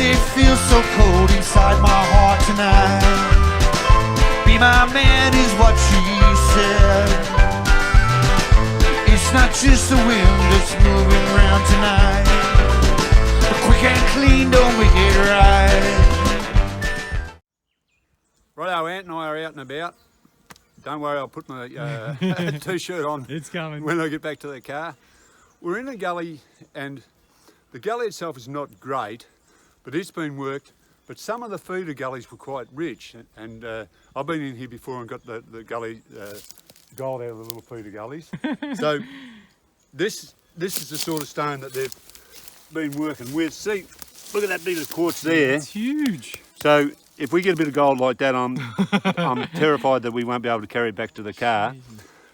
it feels so cold inside my heart tonight. Be my man is what she said. It's not just the wind that's moving around tonight, but quick and clean don't make it right. Righto, Ant and I are out and about. Don't worry, I'll put my t-shirt on. It's coming. When I get back to the car. We're in a gully, and the gully itself is not great, but it's been worked. But some of the feeder gullies were quite rich, and I've been in here before and got the gully gold out of the little feeder gullies. So this is the sort of stone that they've been working with. See, look at that bit of quartz there. It's huge. So if we get a bit of gold like that, I'm terrified that we won't be able to carry it back to the car.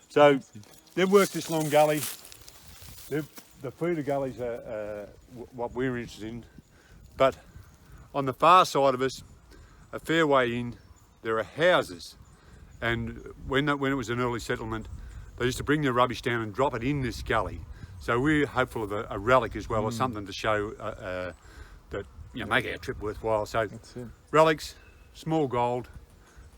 So they've worked this long gully. The feeder gullies are what we're interested in, but on the far side of us, a fair way in, there are houses. And when it was an early settlement, they used to bring their rubbish down and drop it in this gully. So we're hopeful of a relic as well, or something to show that, you know, make our trip worthwhile. So relics, small gold,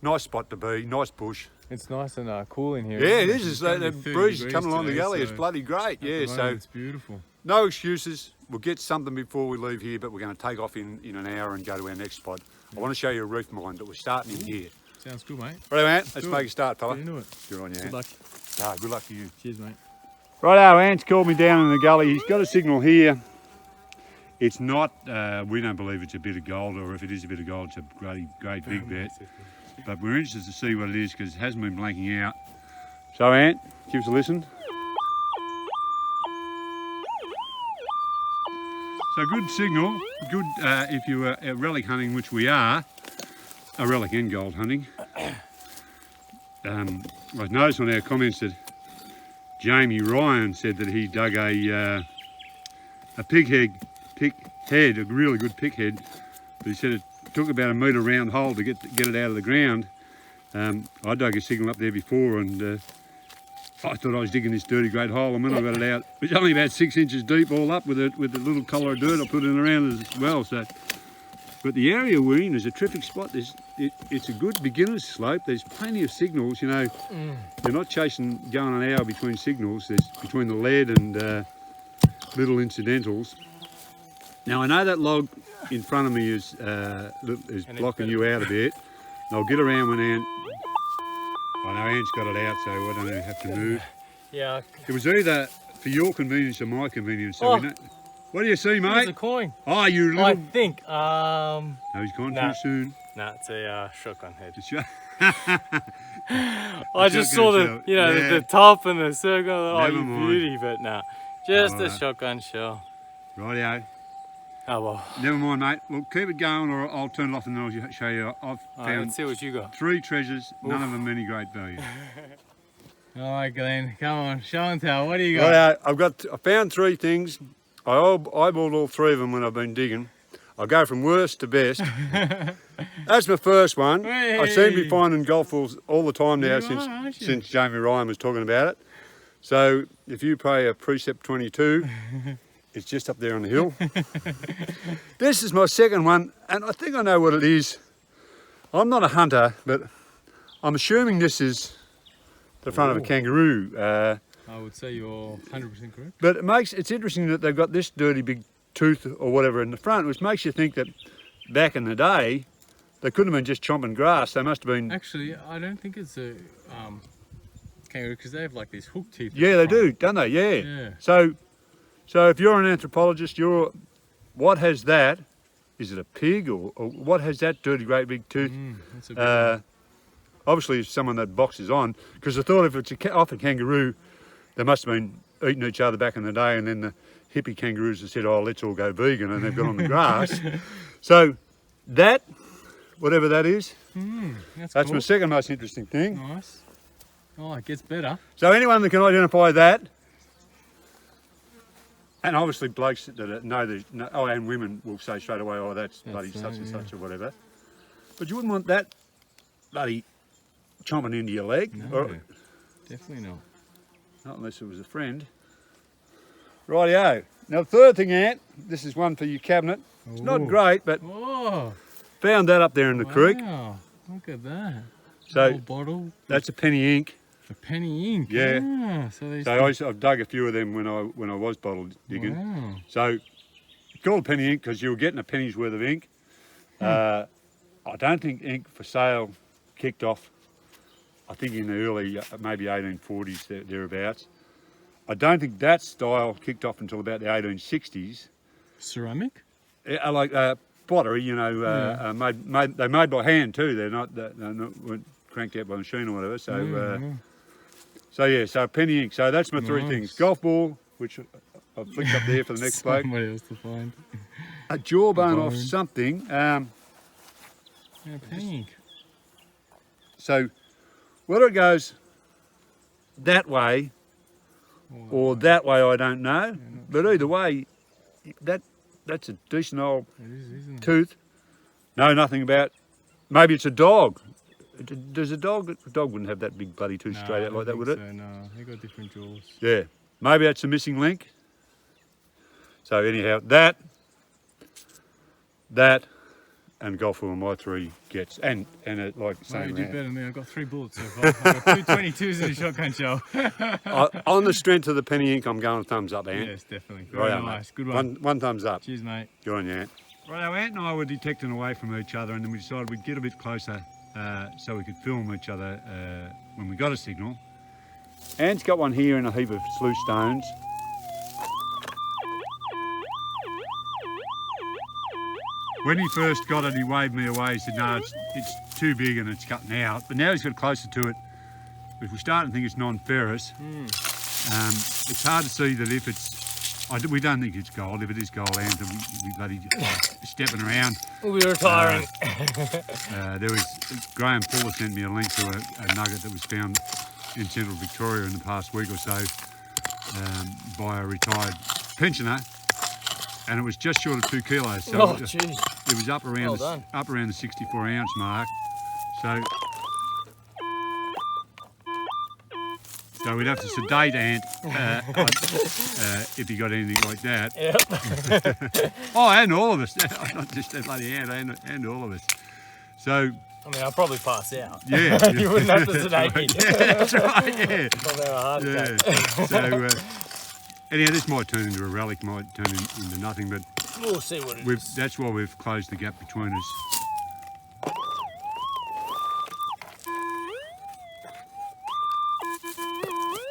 nice spot to be, nice bush. It's nice and cool in here. Yeah, it is. The breeze coming along the gully is bloody great. Yeah, so it's beautiful. No excuses. We'll get something before we leave here, but we're going to take off in an hour and go to our next spot. I want to show you a reef mine, but we're starting in here. Sounds good, mate. Righto, Ant. Let's make a start, fella. Get into it. Good on you, Ant. Good luck. Good luck to you. Cheers, mate. Righto, Ant's called me down in the gully. He's got a signal here. It's not, we don't believe it's a bit of gold, or if it is a bit of gold, it's a great big bet. But we're interested to see what it is because it hasn't been blanking out. So, Ant, give us a listen. So good signal, good if you were relic hunting, which we are, a relic and gold hunting. I've noticed on our comments that Jamie Ryan said that he dug a pick head, a really good pick head, but he said it took about a metre round hole to get it out of the ground. I dug a signal up there before, and I thought I was digging this dirty great hole, and when I got it out, it was only about 6 inches deep all up with a little collar of dirt I put in around as well. So, but the area we're in is a terrific spot. It's a good beginner's slope. There's plenty of signals, you know. You're not going an hour between signals. There's between the lead and little incidentals. Now I know that log in front of me is blocking you out a bit. And I'll get around when Ant. I know Ant's got it out, so I don't have to move. Yeah. It was either for your convenience or my convenience. So we know. What do you see, mate? It's a coin. Oh, you little... I think. No, he's gone too soon. Nah, it's a shotgun head. I just saw the, you know, the top and the circle. Oh, you beauty, but nah, just a shotgun shell. Rightio. Oh well. Never mind, mate. Look, keep it going, or I'll turn it off and then I'll show you. I've found let's see what you got. 3 treasures, none of them any great value. All right, Glenn, come on, show and tell. What do you got? Right, I found 3 things. I eyeballed all 3 of them when I've been digging. I'll go from worst to best. That's my first one. Hey. I seem to be finding golf balls all the time now since Jamie Ryan was talking about it. So if you pay a Precept 22, it's just up there on the hill. This is my second one, and I think I know what it is. I'm not a hunter, but I'm assuming this is the front of a kangaroo. I would say you're 100% correct. But it's interesting that they've got this dirty big tooth or whatever in the front, which makes you think that back in the day, they couldn't have been just chomping grass. They must have been... Actually, I don't think it's a kangaroo because they have like these hook teeth. Yeah, they do, don't they? Yeah. So if you're an anthropologist, what has that? Is it a pig or what has that dirty great big tooth? That's a big one. Obviously it's someone that boxes on, because I thought if it's off a kangaroo, they must have been eating each other back in the day, and then the hippie kangaroos have said, oh, let's all go vegan, and they've got on the grass. So that, whatever that is, that's cool. My second most interesting thing. Nice. Oh, it gets better. So anyone that can identify that, and obviously blokes that know there's and women will say straight away, oh, that's bloody such and such or whatever. But you wouldn't want that bloody chomping into your leg. No, definitely not. Not unless it was a friend. Rightio. Now the third thing, Ant, this is one for your cabinet. It's not great, but Oh, found that up there in the creek. wow. Look at that. So Little bottle. that's a penny ink. A penny ink. Yeah. Ah, so these I've dug a few of them when I was bottle digging. Wow. So it's called penny ink because you were getting a penny's worth of ink. I don't think ink for sale kicked off. I think in the early, maybe 1840s thereabouts. I don't think that style kicked off until about the 1860s. Ceramic? Like pottery, you know, they're made by hand too. They're not weren't cranked out by a machine or whatever. So, so penny ink. So that's my three things: golf ball, which I've flicked up there for the next bloke. Somebody else to find. A jawbone off something. Yeah, penny ink. So whether it goes that way or that way, I don't know. But either way, that's a decent old Isn't it? tooth. Know nothing about. Maybe it's a dog. Does a dog wouldn't have that big bloody tooth straight out like that, would it? So, no, they got different jaws. Yeah. Maybe that's a missing link. So anyhow, that, and golf were my three gets, and it like Mate, saying you did that. better than me. I got 3 bullets so far. I got 2 22s in a shotgun shell. On the strength of the penny ink, I'm going thumbs up, Ant. Yes, definitely. Very Right, nice. mate. Good one. One thumbs up. Cheers, mate. Good on you, Ant. Right, our Ant and I were detecting away from each other, and then we decided we'd get a bit closer so we could film each other when we got a signal. Ant's got one here in a heap of sluice stones. When he first got it, he waved me away. He said, no, it's too big and it's cutting out. But now he's got closer to it. If we're starting to think it's non-ferrous, it's hard to see that if it's... we don't think it's gold. If it is gold, Ant, we bloody stepping around. We'll be retiring. There was... Graham Fuller sent me a link to a nugget that was found in central Victoria in the past week or so by a retired pensioner. And it was just short of 2 kilos. So Oh, jeez. it was up around the 64 ounce mark. So we'd have to sedate Ant if he got anything like that. Yep. Oh, and all of us. Not just that bloody Ant, and all of us. So I mean, I'll probably pass out. yeah, You wouldn't have to sedate me. yeah, that's right. Yeah. Probably have a heart attack. Yeah. So anyhow, this might turn into a relic, might turn into nothing, but We'll see what it is. that's why we've closed the gap between us.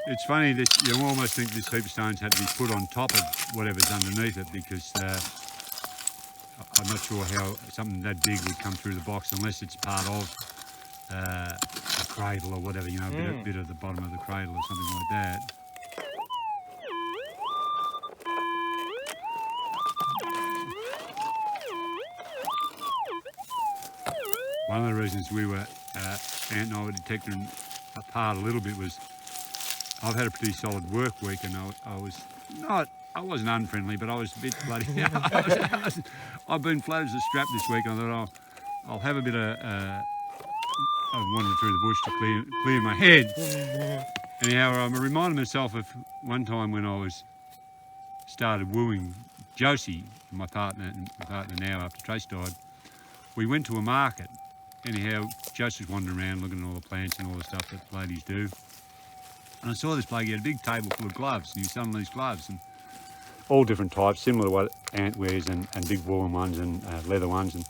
It's funny that you almost think this heap of stones had to be put on top of whatever's underneath it, because I'm not sure how something that big would come through the box unless it's part of a cradle or whatever, you know, a bit of the bottom of the cradle or something like that. One of the reasons we were, Ant and I were detecting apart a little bit was I've had a pretty solid work week, and I wasn't unfriendly, but I was a bit bloody, I've been flat as a strap this week, and I thought I'll have a bit of wandering through the bush to clear my head. Anyhow, I reminded myself of one time when I started wooing Josie, my partner now after Trace died. We went to a market. Anyhow, Josie's wandering around looking at all the plants and all the stuff that ladies do. And I saw this bloke, he had a big table full of gloves, and he was selling these gloves, and all different types, similar to what Ant wears, and big woolen ones and leather ones. And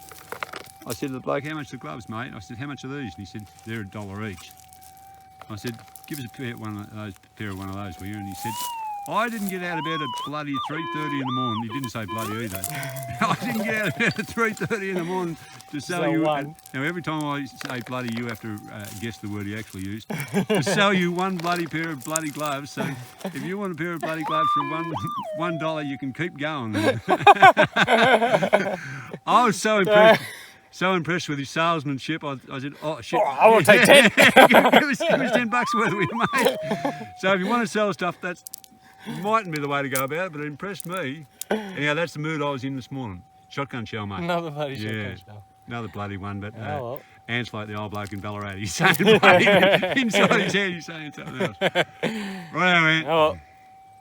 I said to the bloke, how much are the gloves, mate? I said, how much are these? And he said, they're $1 each. I said, give us a pair of one of those, will you? And he said, I didn't get out of bed at bloody 3:30 in the morning. He didn't say bloody either. I didn't get out of bed at 3:30 in the morning to sell you one. Now every time I say bloody, you have to guess the word he actually used. To sell you one bloody pair of bloody gloves. So if you want a pair of bloody gloves for $1, you can keep going. I was so impressed. So impressed with his salesmanship, I said, oh shit. Oh, I want to take 10. Give us $10 worth of you, mate. So if you want to sell stuff, that mightn't be the way to go about it, but it impressed me. Anyhow, that's the mood I was in this morning. Shotgun shell, mate. Another bloody shotgun shell. Another bloody one, but well. Ant's like the old bloke in Ballarat. He's saying bloody, inside his head, he's saying something else. Right, Ant. Oh well.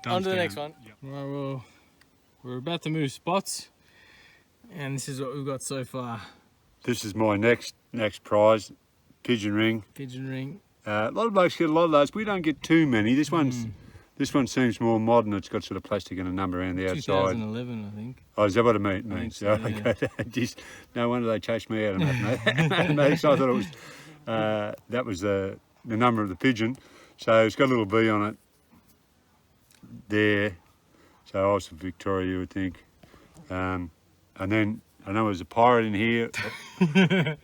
Thumbs On to the down. next one. Yep. Right, well, we're about to move spots. And this is what we've got so far. This is my next prize, pigeon ring. Pigeon ring. A lot of blokes get a lot of those. We don't get too many. This one seems more modern. It's got sort of plastic and a number around the outside. 2011, I think. Oh, is that what it means? So, okay. Just, no wonder they chased me out of that. So I thought it was that was the number of the pigeon. So it's got a little V on it there. So I was from Victoria, you would think. And then I know there's a pirate in here,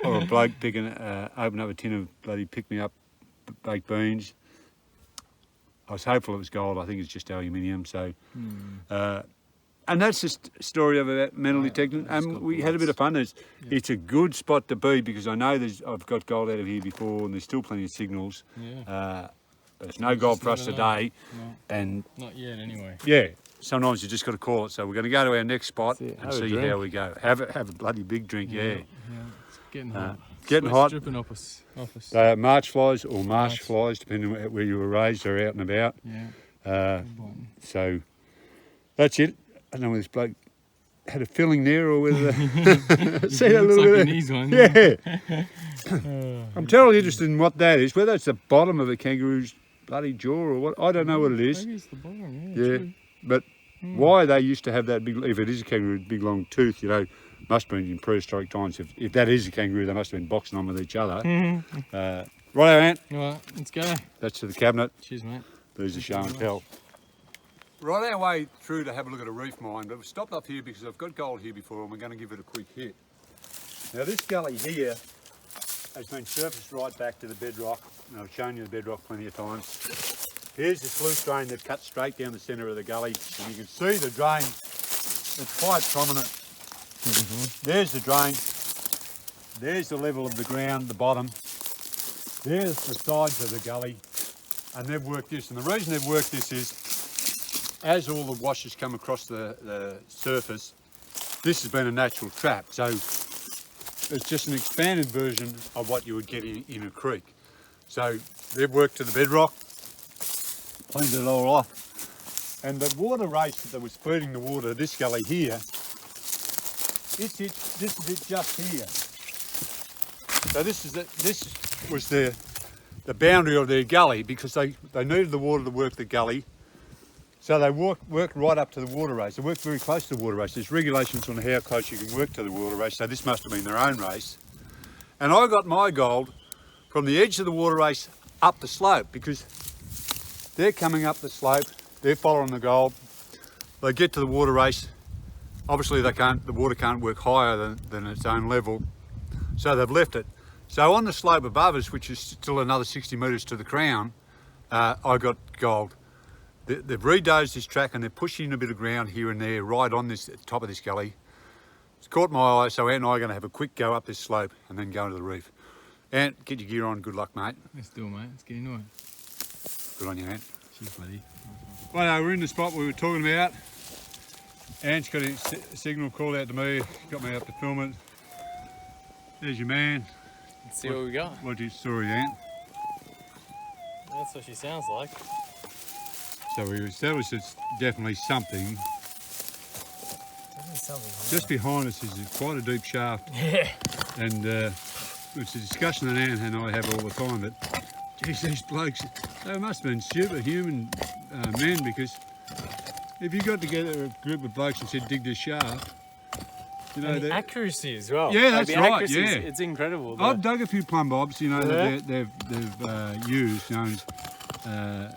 or a bloke open up a tin of bloody pick me up baked beans. I was hopeful it was gold. I think it's just aluminium. So, and that's the story of about metal detecting. We had a bit of fun. It's a good spot to be because I know I've got gold out of here before, and there's still plenty of signals. Yeah. There's no gold for us today, and not yet anyway. Yeah. Sometimes you just got to call it. So we're going to go to our next spot and see how we go. Have a bloody big drink, yeah. It's getting hot. Getting hot. Dripping off us. They are march flies or marsh flies, depending on where you were raised or out and about. Yeah. So that's it. I don't know whether this bloke had a filling there or whether... See that little bit? Knees one. Yeah. I'm terribly interested in what that is, whether it's the bottom of a kangaroo's bloody jaw or what. I don't know what it is. Maybe it's the bottom, yeah. But why they used to have that big, if it is a kangaroo, big long tooth, you know, must have been in prehistoric times. If that is a kangaroo, they must have been boxing on with each other. Righto, Ant. Right, let's go. That's to the cabinet. Cheers, mate. There's the show and tell. Right our way through to have a look at a reef mine, but we've stopped up here because I've got gold here before and we're going to give it a quick hit. Now this gully here has been surfaced right back to the bedrock, and I've shown you the bedrock plenty of times. Here's the sluice drain they've cut straight down the centre of the gully, and you can see the drain, it's quite prominent. There's the drain, there's the level of the ground, the bottom, there's the sides of the gully, and they've worked this, and the reason they've worked this is, as all the washes come across the surface, this has been a natural trap, so it's just an expanded version of what you would get in a creek. So they've worked to the bedrock, cleaned it all off, and the water race that was feeding the water, this gully here, this is it just here. So this was the boundary of their gully because they needed the water to work the gully. So they worked right up to the water race. They worked very close to the water race. There's regulations on how close you can work to the water race, so this must have been their own race. And I got my gold from the edge of the water race up the slope because they're coming up the slope, they're following the gold. They get to the water race. Obviously the water can't work higher than its own level, so they've left it. So on the slope above us, which is still another 60 metres to the crown, I got gold. They've redozed this track and they're pushing a bit of ground here and there right on this top of this gully. It's caught my eye, so Ant and I are going to have a quick go up this slope and then go into the reef. Ant, get your gear on. Good luck, mate. Let's do it, mate. Let's get into it. Good on you, Ant. Cheers, buddy. Well, we're in the spot we were talking about. Ant's got a signal call out to me, got me up to film it. There's your man. Let's see what we got. What's your story, Ant? That's what she sounds like. So we established it's definitely something. Just behind us is quite a deep shaft. Yeah. And it's a discussion that Ant and I have all the time that, geez, these blokes, they must have been superhuman men because if you got together a group of blokes and said dig this shaft, you know, and the accuracy as well. Yeah, that's right. Accuracy, yeah, it's incredible. I've dug a few plumb bobs, you know, that they've used, you know,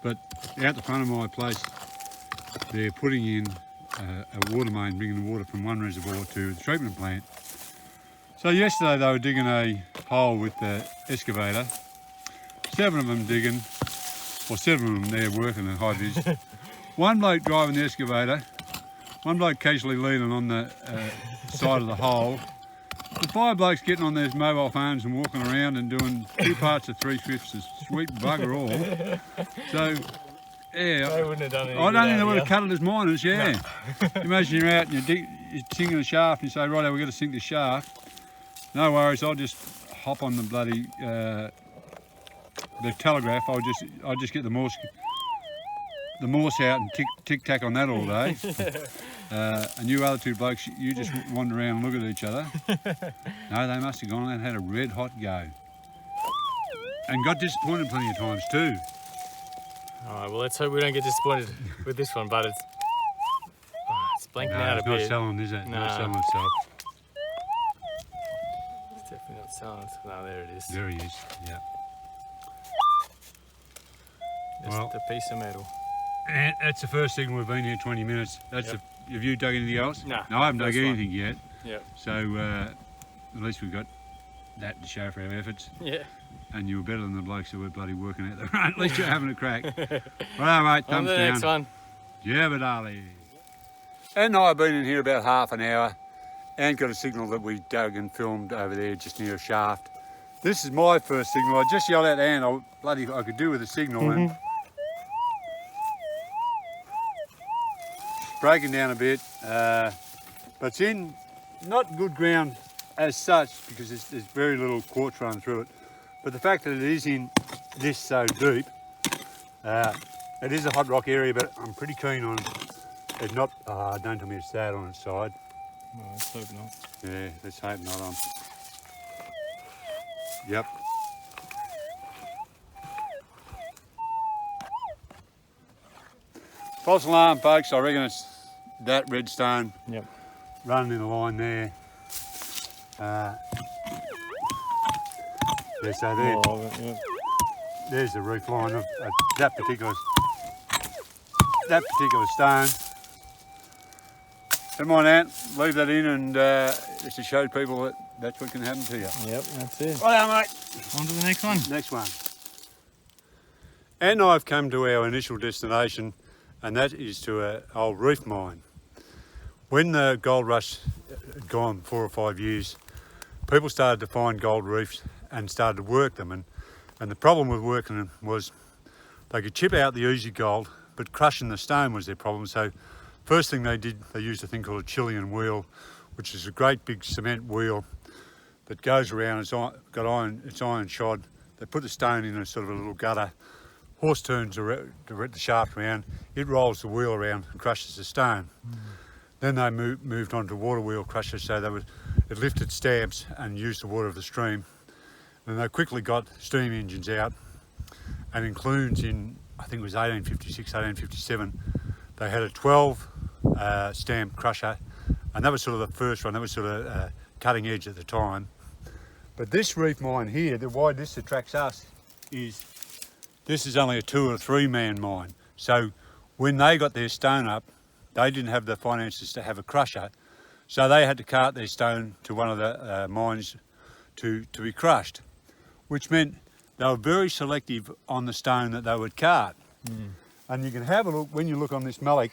but out the front of my place, they're putting in a water main, bringing the water from one reservoir to the treatment plant. So yesterday they were digging a hole with the excavator. 7 of them digging, or 7 of them there working at high vis. One bloke driving the excavator, one bloke casually leaning on the side of the hole. The 5 blokes getting on their mobile phones and walking around and doing 2 parts of 3/5 of sweet bugger all. So, yeah, they wouldn't have done anything. I don't think they would have cut it as miners, yeah. No. Imagine you're out and you're sinking a shaft and you say, right, we've got to sink the shaft. No worries, I'll just hop on the bloody, the telegraph. I'll just get the Morse out and tick tack on that all day. And you other two blokes, you just wander around and look at each other. No, they must have gone and had a red hot go. And got disappointed plenty of times too. Alright, well let's hope we don't get disappointed with this one, but it's blanking out a bit. It's not selling, is it? No. Not selling itself. It's definitely not selling. No, there it is. There he is, yeah. Just Well, a piece of metal. And that's the first signal. We've been here 20 minutes. That's Yep. have you dug anything else? No, No, I haven't dug first one. anything yet. Yep. So at least we've got that to show for our efforts. Yeah. And you were better than the blokes who were bloody working out there. At least you're having a crack. Right, mate, On thumbs to the down. next one. Jabadali. And I've been in here about half an hour and got a signal that we dug and filmed over there just near a shaft. This is my first signal. I just yelled out Ann, I could do with a signal and breaking down a bit. But it's in not good ground as such because there's very little quartz run through it. But the fact that it is in this so deep, it is a hot rock area, but I'm pretty keen on it not, don't tell me it's that on its side. No, let's hope not. Yeah, let's hope not on. Yep. False alarm, folks. I reckon it's that red stone Yep. running in a line there. Yeah, so there, More of it, yep. there's the reef line of that particular stone. Come on, Ant, leave that in and just to show people that that's what can happen to you. Yep, that's it. Right, mate. On to the next one. Next one. And I've come to our initial destination, and that is to an old reef mine. When the gold rush had gone 4 or 5 years, people started to find gold reefs and started to work them. And the problem with working them was they could chip out the easy gold, but crushing the stone was their problem. So first thing they did, they used a thing called a Chilean wheel, which is a great big cement wheel that goes around. It's iron shod. They put the stone in a sort of a little gutter. Horse turns the shaft around. It rolls the wheel around and crushes the stone. Then they moved on to water wheel crushers, so it lifted stamps and used the water of the stream. And they quickly got steam engines out, and in Clunes in, I think it was 1856, 1857, they had a 12 stamp crusher, and that was sort of the first one. That was sort of cutting edge at the time. But this reef mine here, why this attracts us is this is only a 2 or 3 man mine. So when they got their stone up, they didn't have the finances to have a crusher, so they had to cart their stone to one of the mines to be crushed, which meant they were very selective on the stone that they would cart. And you can have a look, when you look on this mallet,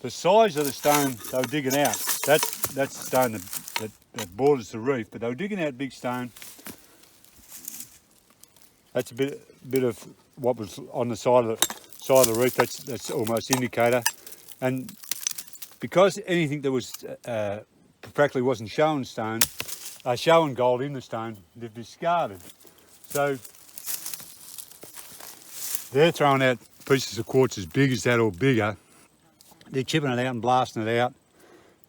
the size of the stone they were digging out, that's the stone that borders the reef, but they were digging out big stone. That's a bit of what was on the side of the reef. That's almost indicator. And because anything that was practically wasn't showing gold in the stone, they've discarded. So they're throwing out pieces of quartz as big as that or bigger. They're chipping it out and blasting it out.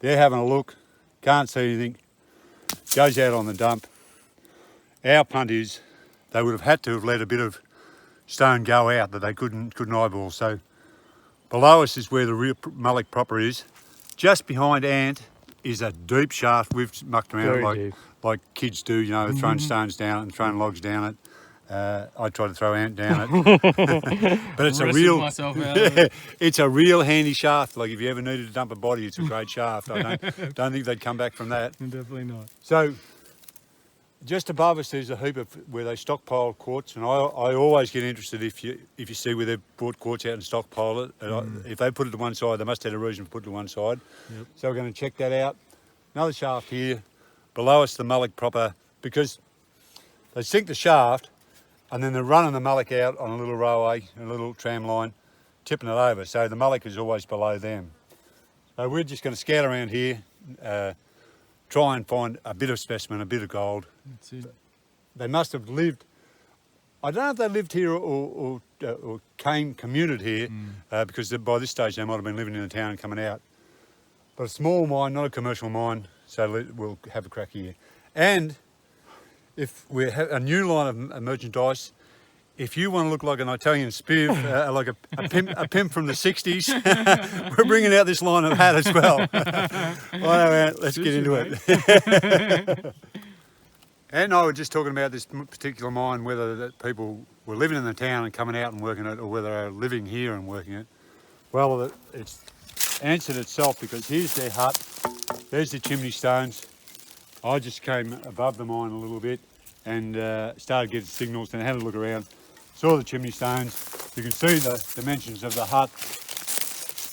They're having a look, can't see anything, goes out on the dump. Our punt is they would have had to have let a bit of stone go out that they couldn't eyeball. So below us is where the real Relic proper is. Just behind Ant is a deep shaft. We've mucked around like kids do, you know, throwing stones down it and throwing logs down it. I try to throw Ant down it, but it's it's a real handy shaft. Like if you ever needed to dump a body, it's a great shaft. I don't think they'd come back from that. Definitely not. So just above us there's a heap of where they stockpile quartz, and I always get interested if you see where they've brought quartz out and stockpile it. And if they put it to one side, they must have a reason for putting it to one side. Yep. So we're going to check that out. Another shaft here. Below us the mullock proper, because they sink the shaft and then they're running the mullock out on a little railway, a little tram line, tipping it over. So the mullock is always below them. So we're just going to scout around here, try and find a bit of specimen, a bit of gold. That's it. They must have lived, I don't know if they lived here or commuted here, because by this stage they might have been living in the town and coming out. But a small mine, not a commercial mine, so we'll have a crack here. And if we have a new line of merchandise, if you want to look like an Italian spiv, like a pimp from the 60s, we're bringing out this line of hat as well. Let's get into it. And I was just talking about this particular mine, whether that people were living in the town and coming out and working it, or whether they're living here and working it. Well, it's answered itself, because here's their hut, there's the chimney stones. I just came above the mine a little bit and started getting signals and had a look around. Saw the chimney stones. You can see the dimensions of the hut.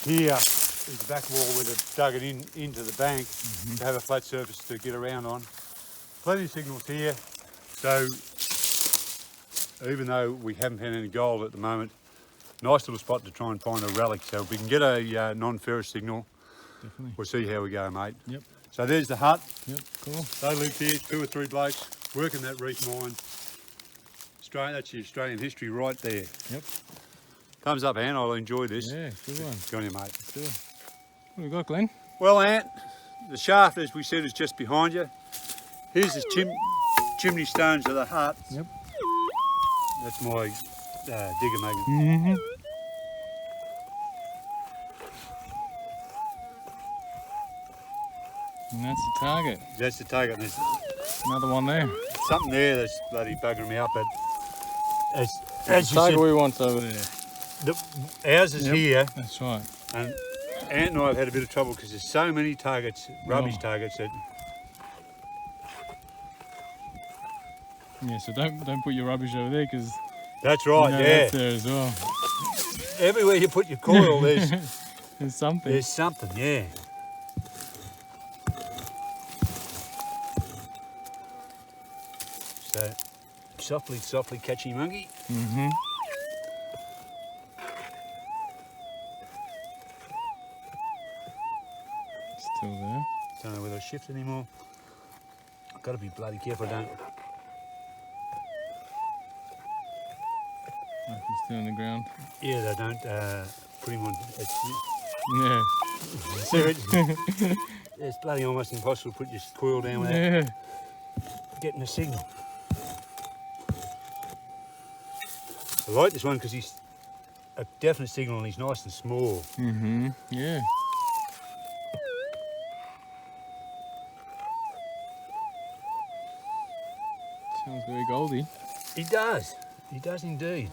Here is the back wall where they've dug it into the bank to have a flat surface to get around on. Plenty of signals here. So even though we haven't found any gold at the moment, nice little spot to try and find a relic. So if we can get a non-ferrous signal, Definitely. we'll see how we go, mate. Yep. So there's the hut. Yep, cool. They lived here, 2 or 3 blokes, working that Reef mine. That's your Australian history right there. Yep. Thumbs up, Ant. I'll enjoy this. Yeah, good one. Go on you, mate. Let's do it. What have we got, Glenn? Well, Ant, the shaft, as we said, is just behind you. Here's the chimney stones of the hut. Yep. That's my digger making. Mm-hmm. And that's the target. That's the target. There's Another one there. something there that's bloody buggering me up. But as That's the you target said, we want over there. ours is Yep. here. That's right. And Ant and I have had a bit of trouble because there's so many targets, rubbish targets, that Yeah, so don't put your rubbish over there, because that's right, yeah. that's there as well. Everywhere you put your coil, there's There's something. there's something, yeah. So softly catchy monkey. Mm-hmm. Still there. Don't know whether I shift anymore. I've got to be bloody careful, don't. I can still on the ground. Yeah, they don't put him on. Yeah. It's bloody almost impossible to put your coil down without Yeah. getting a signal. I like this one because he's a definite signal and he's nice and small. Mm-hmm. Yeah. Sounds very goldy. He does indeed.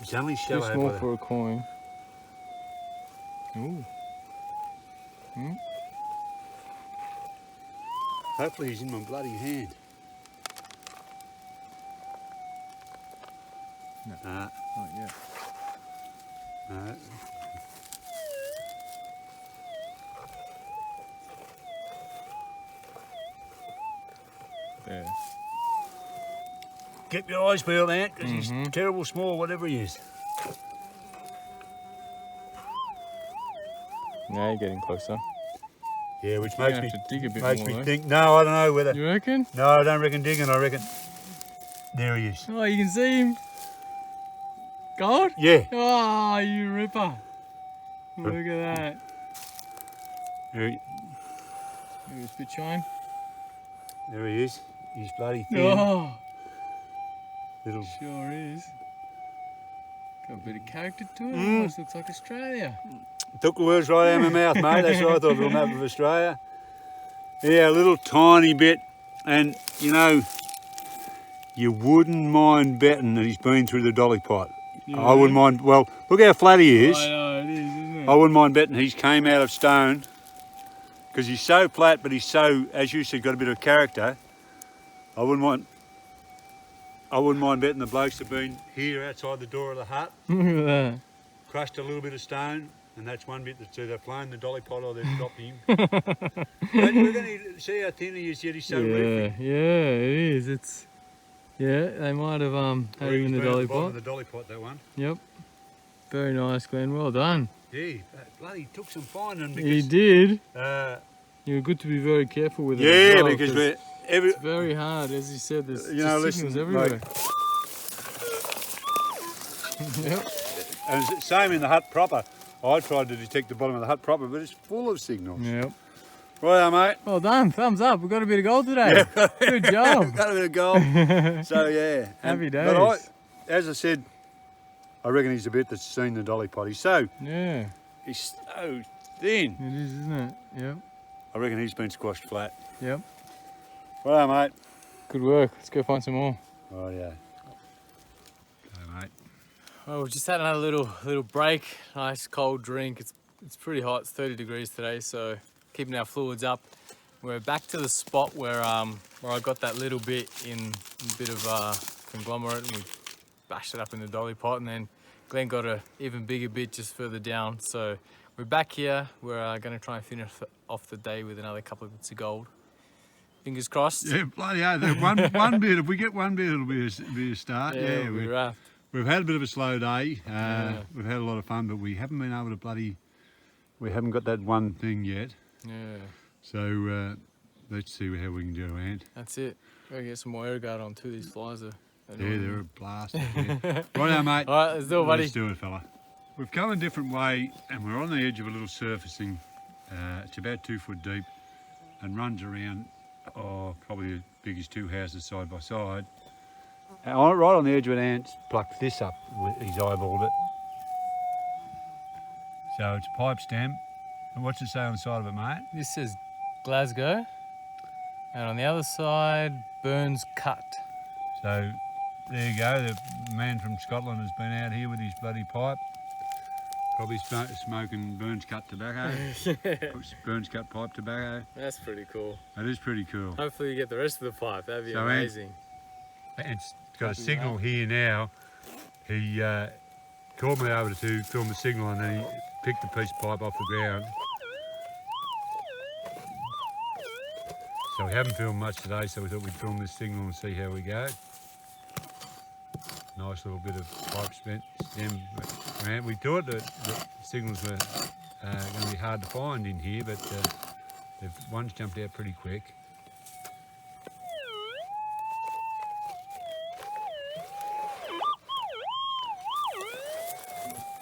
It's only Too shallow. small by the- for a coin. Ooh. Hopefully he's in my bloody hand. No. Nah, Not yet. no. There. Keep your eyes peeled, Ant, because Mhm. he's terrible small, whatever he is. Now you're getting closer. Yeah, which You're makes gonna me have to dig a bit makes more, me though. think. No, I don't know whether. You reckon? No, I don't reckon digging. I reckon. There he is. Oh, you can see him. Gold? Yeah. Oh, you ripper. Look at that. There he, Maybe a spit shine. there he is. He's bloody thin. Oh, Little. sure is. Got a bit of character to it. Mm. Almost looks like Australia. Took the words right out of my mouth, mate. That's what I thought, a little map of Australia. Yeah, a little tiny bit. And, you know, you wouldn't mind betting that he's been through the dolly pot. You I wouldn't mind. Well, look how flat he is. I know, it is, isn't it? I wouldn't mind betting he's came out of stone. Because he's so flat, but he's so, as you said, got a bit of character. I wouldn't mind betting the blokes have been here outside the door of the hut, Look at that. crushed a little bit of stone, and that's one bit that's either flown the dolly pot or they've dropped him. Don't you reckon see how thin he is yet? He's so Yeah, reefy. yeah, it is. It's they might have had him in the dolly pot. The dolly pot, that one. Yep. Very nice, Glenn. Well done. Yeah, bloody took some finding He because. did. You You're good to be very careful with it. yeah, as well, because 'cause we're every. it's very hard, as you said. There's You know, just listen, signals everywhere. And it's the same in the hut proper. I tried to detect the bottom of the hut proper, but it's full of signals. Yep. Right, mate. Well done. Thumbs up. We've got a bit of gold today. Yeah. Good job. Got a bit of gold. So yeah. Happy days. But as I said, I reckon he's a bit that's seen the dolly potty. So Yeah. he's so thin. It is, isn't it? Yep. I reckon he's been squashed flat. Yep. Right, mate. Good work. Let's go find some more. Oh yeah. Okay, mate. Well, we've just had another little break. Nice cold drink. It's pretty hot. It's 30 degrees today, so keeping our fluids up. We're back to the spot where I got that little bit in a bit of conglomerate, and we bashed it up in the dolly pot, and then Glenn got a even bigger bit just further down. So we're back here. We're going to try and finish off the day with another couple of bits of gold. Fingers crossed. Yeah, bloody hell. One bit. If we get one bit, it'll be a start. Yeah, we'll be wrapped. We've had a bit of a slow day. We've had a lot of fun, but we haven't been able to we haven't got that one thing yet. Yeah. So let's see how we can do, Ant. That's it. Gotta get some more air guard on too. These flies are Yeah, they're a blast. Yeah. Righto, mate. All right, let's do it, buddy. Let's do it, fella. We've come a different way, and we're on the edge of a little surfacing. It's about 2 foot deep, and runs around, probably as big as 2 houses side by side. And right on the edge of it, Ant's plucked this up. He's eyeballed it. So it's a pipe stem. And what's it say on the side of it, mate? This says Glasgow, and on the other side, Burns Cut. So there you go. The man from Scotland has been out here with his bloody pipe. Probably smoking Burns Cut tobacco. Burns Cut pipe tobacco. That's pretty cool. That is pretty cool. Hopefully you get the rest of the pipe. That'd be So, amazing. It's got a signal here now. He called me over to film the signal, and then he picked a piece of pipe off the ground. So we haven't filmed much today, so we thought we'd film this signal and see how we go. Nice little bit of pipe stem. We thought that the signals were going to be hard to find in here, but one's jumped out pretty quick.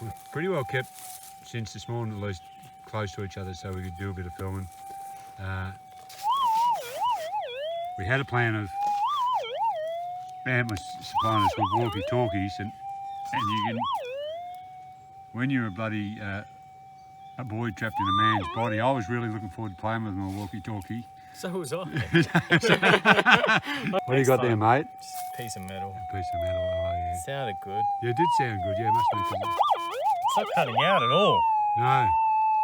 We've pretty well kept, since this morning at least, close to each other so we could do a bit of filming. We had a plan of, Ant was supplying us with walkie-talkies, and you can, when you're a bloody a boy trapped in a man's body, I was really looking forward to playing with my walkie-talkie. So was I. What do you got there, mate? Just a piece of metal. A piece of metal, oh yeah. Sounded good. Yeah, it did sound good, yeah, it must be good. It's not cutting out at all. No.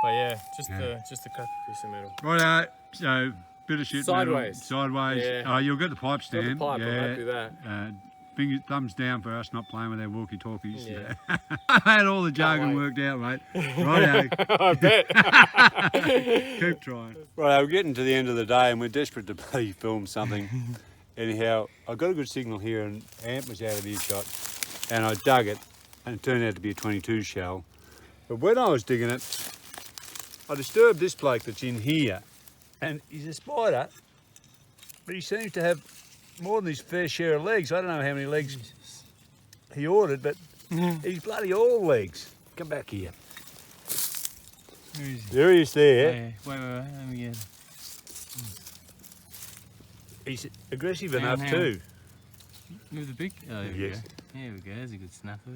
But yeah, just a crappy piece of metal. Righto, so bit of shit Sideways. metal. Sideways. Yeah. Oh, you'll get the pipe Got stand. the pipe, yeah. I'm happy with that. Thumbs down for us not playing with our walkie-talkies. Yeah. I had all the jargon worked out, mate. Righto. I bet. Keep trying. Right, we're getting to the end of the day and we're desperate to bloody film something. Anyhow, I got a good signal here and Ant was out of earshot, and I dug it, and it turned out to be a 22 shell. But when I was digging it, I disturbed this bloke that's in here, and he's a spider, but he seems to have more than his fair share of legs. I don't know how many legs he ordered, but he's bloody all legs. Come back here. Where is he? There he is there. Yeah. Wait, let me get it. He's aggressive Hang on, enough hang on. too. Move the beak. Oh, there we Yes. go. There we go. There's a good snapper.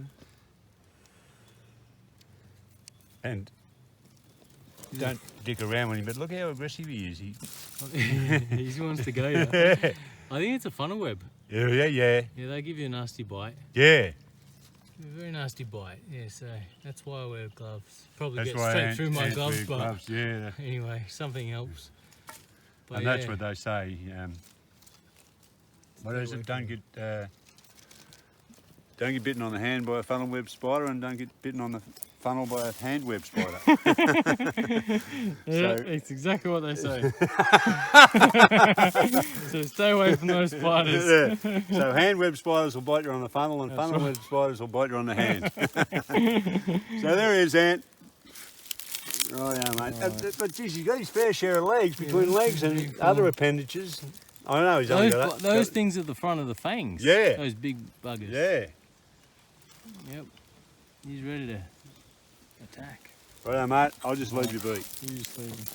And don't dick around with him, but look how aggressive he is. He wants to go. Yeah. I think it's a funnel web. Yeah. Yeah, they give you a nasty bite. Yeah. A very nasty bite. Yeah, so that's why I wear gloves. Probably That's get why straight Ant- through my Ant gloves, wear but gloves. Yeah. anyway, something helps. But And that's yeah. what they say. What is it? Don't get bitten on the hand by a funnel web spider, and don't get bitten on the funnel by a hand web spider. Yeah, it's exactly what they say. So stay away from those spiders. Yeah. So hand web spiders will bite you on the funnel, and funnel web spiders will bite you on the hand. So there he is, Ant. Right, yeah, mate. But geez, he's got his fair share of legs between legs and other appendages. I know he's only got Those things at the front of the fangs. Yeah. Those big buggers. Yeah. Yep. He's ready to attack. Righto, mate. I'll just leave you be. You just leave them.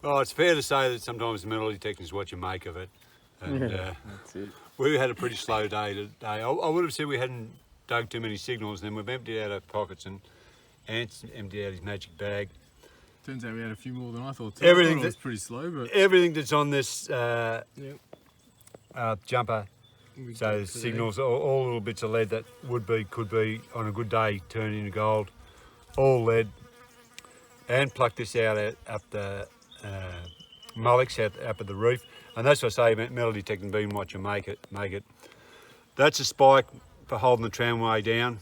Well, it's fair to say that sometimes metal detecting is what you make of it. And That's it. we had a pretty slow day today. I would have said we hadn't dug too many signals, and then we've emptied out our pockets, and Ant's emptied out his magic bag. Turns out we had a few more than I thought. Everything I thought it was that- pretty slow, but Everything that's on this yep. jumper, We so got the today. signals, all little bits of lead that could be, on a good day, turned into gold. All lead. And plucked this out up the Mullocks up at the reef. And that's what I say about metal detecting being what you make it. That's a spike for holding the tramway down.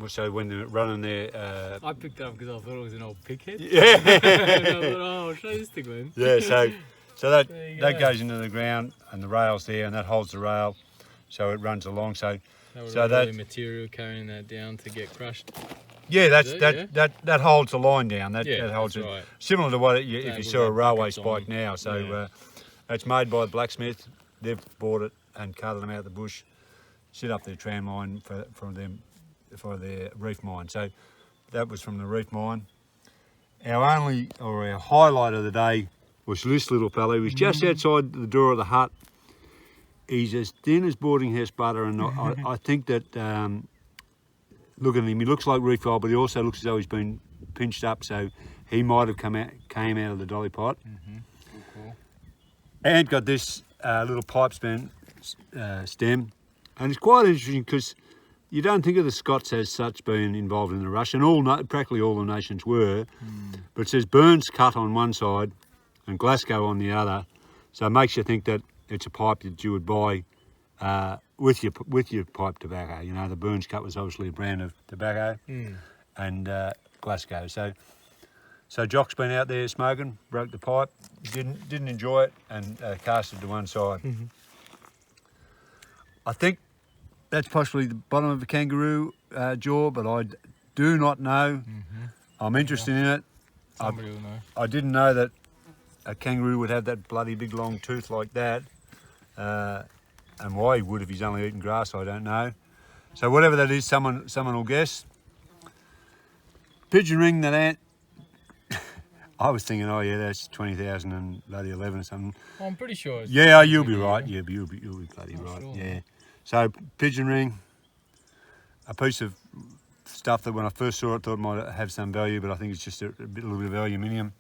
So when they're running there. I picked it up because I thought it was an old pighead. Yeah. And I thought, oh, I'll show you this thing, man. Yeah. So that There you that go. goes into the ground, and the rail's there, and that holds the rail, so it runs along. So That So was that- really material carrying that down to get crushed. yeah, Is it? that holds the line down. That holds that's it. right. Similar to what if Yeah, you with saw a that railway buckets on. spike now. So Yeah. it's made by the blacksmith. They've bought it and carted them out of the bush, set up their tram line for their reef mine. So that was from the reef mine. Our highlight of the day was this little fella. He was just outside the door of the hut. He's as thin as boarding house butter, and I think that look at him. He looks like reef fowl, but he also looks as though he's been pinched up. So he might have came out of the dolly pot. Cool. And got this little pipe stem, and it's quite interesting because you don't think of the Scots as such being involved in the rush, and practically all the nations were. But it says Burns cut on one side and Glasgow on the other, so it makes you think that it's a pipe that you would buy with your pipe tobacco. You know, the Burns cut was obviously a brand of tobacco, and Glasgow. So Jock's been out there smoking, broke the pipe, didn't enjoy it, and cast it to one side. I think that's possibly the bottom of a kangaroo jaw, but I do not know. I'm interested in it. Somebody will know. I didn't know that a kangaroo would have that bloody big long tooth like that. And why he would if he's only eating grass, I don't know. So whatever that is, someone will guess. Pigeon ring that Ant. I was thinking, oh yeah, that's 20,000 and bloody 11 or something. Oh, I'm pretty sure. It's Yeah, you'll be right. Yeah, you'll be bloody right. sure. Yeah. So pigeon ring, a piece of stuff that when I first saw it, thought might have some value, but I think it's just a little bit of aluminium.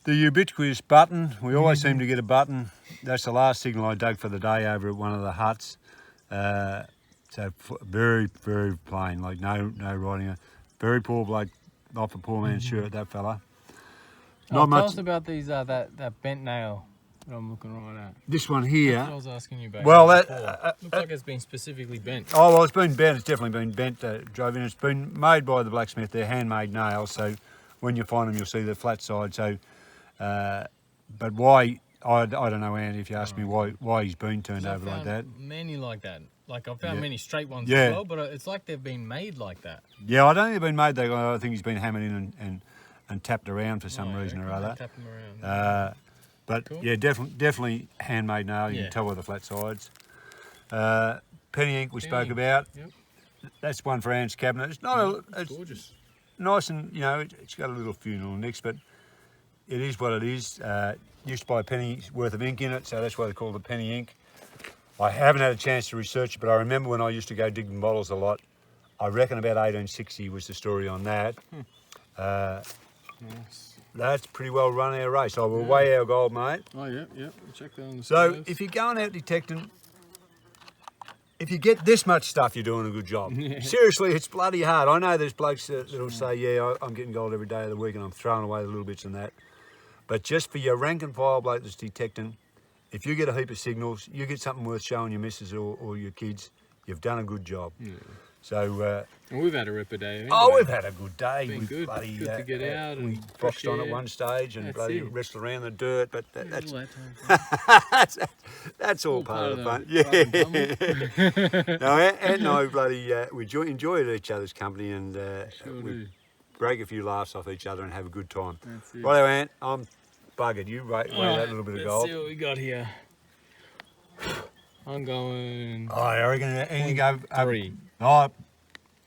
The ubiquitous button. We always seem to get a button. That's the last signal I dug for the day over at one of the huts. So very, very plain, like no writing. Very poor bloke, off a poor man's shirt, that fella. Tell us about these that bent nail that I'm looking right at. This one That's here. what I was asking you about. Well, before. that looks like it's been specifically bent. oh well, it's been bent. It's definitely been bent, drove in. It's been made by the blacksmith. They're handmade nails, so when you find them, you'll see the flat side. So, but why? I don't know, Andy. If you ask me why he's been turned I've over like found that. Many like that. Like I've found Yeah. many straight ones Yeah. as well, but it's like they've been made like that. Yeah, I don't think they've been made. I think he's been hammered in and tapped around for some Oh, reason or okay, other. Tap them around. But Cool. yeah, definitely handmade nail. You Yeah. can tell by the flat sides. Penny ink we spoke ink. about. Yep. That's one for Anne's cabinet. It's not. It's It's gorgeous. nice, and it's got a little funeral nicks, but it is what it is. Used to buy a penny's worth of ink in it, so that's why they call it penny ink. I haven't had a chance to research it, but I remember when I used to go digging bottles a lot. I reckon about 1860 was the story on that. Nice. That's pretty well run our race. I will weigh our gold, mate. Oh yeah. We'll check that on the So scales. if you're going out detecting, if you get this much stuff, you're doing a good job. Seriously, it's bloody hard. I know there's blokes that'll say, yeah, I'm getting gold every day of the week and I'm throwing away the little bits and that. But just for your rank and file bloke that's detecting, if you get a heap of signals, you get something worth showing your missus or your kids, you've done a good job. Yeah. So, Well, we've had a ripper day. oh, we've had a good day. Been We good. bloody, Good to get out we and boxed fresh on at air. one stage and That's bloody it. wrestled around the dirt, but that's All that time. that's all All part of the fun. rough and tumble. No, Ant and I bloody we enjoyed each other's company, and Sure we do. break a few laughs off each other and have a good time. That's it. Righto, Ant, I'm buggered. You weigh that Alright, little bit of let's gold. see what we got here. I'm going Oh, I reckon, and you go 3. Oh,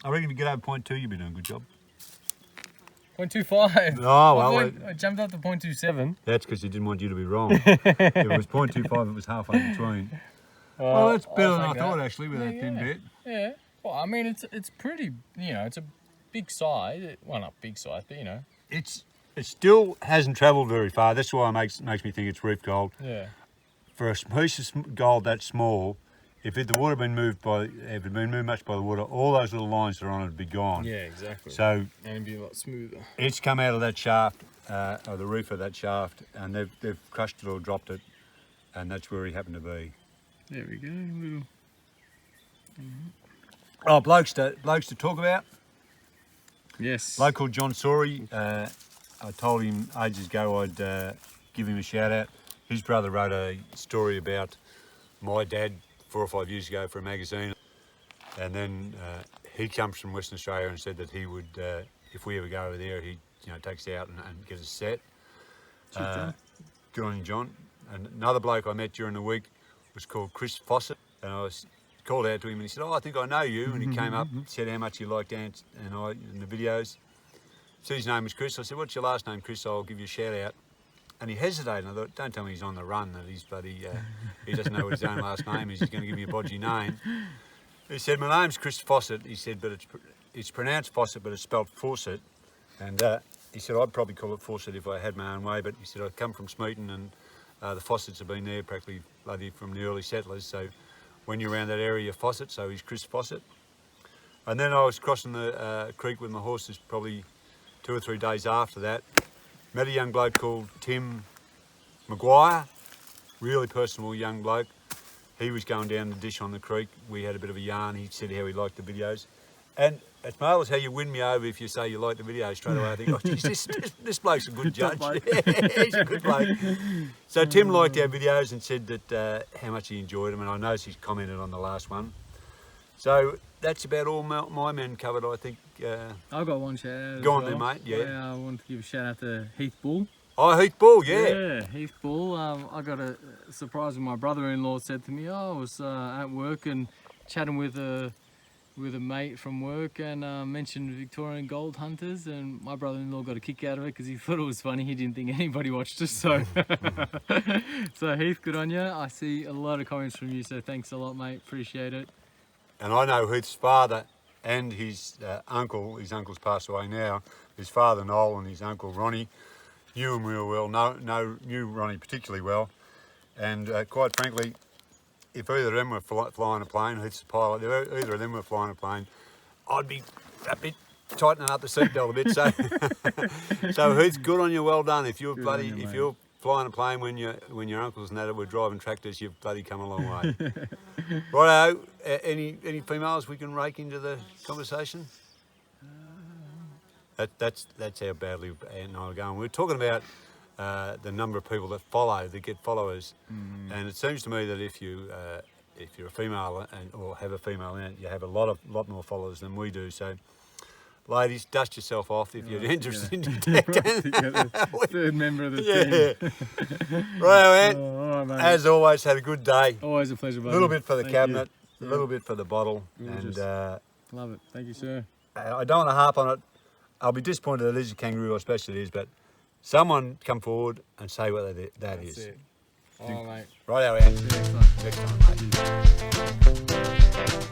I reckon if you get over 0.2, you'll be doing a good job. 0.25. Oh, well, I jumped up to 0.27. that's because he didn't want you to be wrong. If it was 0.25, it was halfway between. Well, that's better than I thought, actually, with that thin bit. Yeah. Well, I mean, it's pretty, you know, it's a big size. Well, not big size, but, you know. It still hasn't travelled very far. That's why it makes me think it's reef gold. Yeah. For a piece of gold that small, if the water had been moved much by the water, all those little lines that are on it would be gone. Yeah, exactly. So and it'd be a lot smoother. it's come out of that shaft, or the roof of that shaft, and they've crushed it or dropped it, and that's where he happened to be. There we go. Oh, blokes to talk about. Yes. Bloke called John Sorey. I told him ages ago I'd give him a shout out. His brother wrote a story about my dad 4 or 5 years ago for a magazine, and then he comes from Western Australia and said that he would, if we ever go over there, he'd take us out and get us set. Good on you, John. And another bloke I met during the week was called Chris Fawcett, and I was called out to him and he said, "Oh, I think I know you," and he came up, said how much he liked Ant and I in the videos. Said his name was Chris. I said, "What's your last name, Chris? I'll give you a shout out." And he hesitated, and I thought, don't tell me he's on the run, that he's bloody, he doesn't know what his own last name is, he's going to give me a bodgy name. He said, "My name's Chris Fawcett," he said, "but it's pronounced Fawcett, but it's spelled Fawcett." And he said, "I'd probably call it Fawcett if I had my own way," but he said, "I come from Smeaton, and the Fawcetts have been there practically bloody from the early settlers, so when you're around that area, you're Fawcett," so he's Chris Fawcett. And then I was crossing the creek with my horses probably 2 or 3 days after that. Met a young bloke called Tim Maguire, really personable young bloke. He was going down the dish on the creek. We had a bit of a yarn. He said how he liked the videos. And it's marvellous how you win me over if you say you like the videos straight away. I think, oh, geez, this bloke's a good judge. He's a good bloke. So Tim liked our videos and said that how much he enjoyed them, and I noticed he's commented on the last one. So that's about all my men covered, I think. I've got one shout out. Go on then, mate. Yeah. I want to give a shout out to Heath Bull. Oh, Heath Bull, yeah. Yeah, Heath Bull. I got a surprise when my brother-in-law said to me, "Oh, I was at work and chatting with a mate from work and mentioned Victorian gold hunters," and my brother-in-law got a kick out of it because he thought it was funny. He didn't think anybody watched us, so so Heath, good on you. I see a lot of comments from you, so thanks a lot, mate. Appreciate it. And I know Heath's father and his uncle. His uncle's passed away now. His father Noel and his uncle Ronnie knew him real well. Knew Ronnie particularly well, and quite frankly, if either of them were flying a plane, Heath's the pilot, if either of them were flying a plane, I'd be a bit tightening up the seatbelt a bit. So, so Heath, good on you, well done. If you're you're flying a plane when your uncles and that were driving tractors, you've bloody come a long way. Righto, any females we can rake into the conversation? That's how badly Ant and I are going. We're talking about the number of people that get followers, and it seems to me that if you're a female or have a female in it, you have a lot more followers than we do. So, ladies, dust yourself off if you're interested in detecting. Third member of the team. Right, Ant. All right, As always, had a good day. Always a pleasure, A buddy. little bit for the Thank cabinet, you. a little bit for the bottle, Gorgeous. and Love it. Thank you, sir. I don't want to harp on it. I'll be disappointed that it is a kangaroo, I suppose it is, but someone come forward and say what that That's is. it. All right, mate. Right, Ant. See you next time. Next time, mate.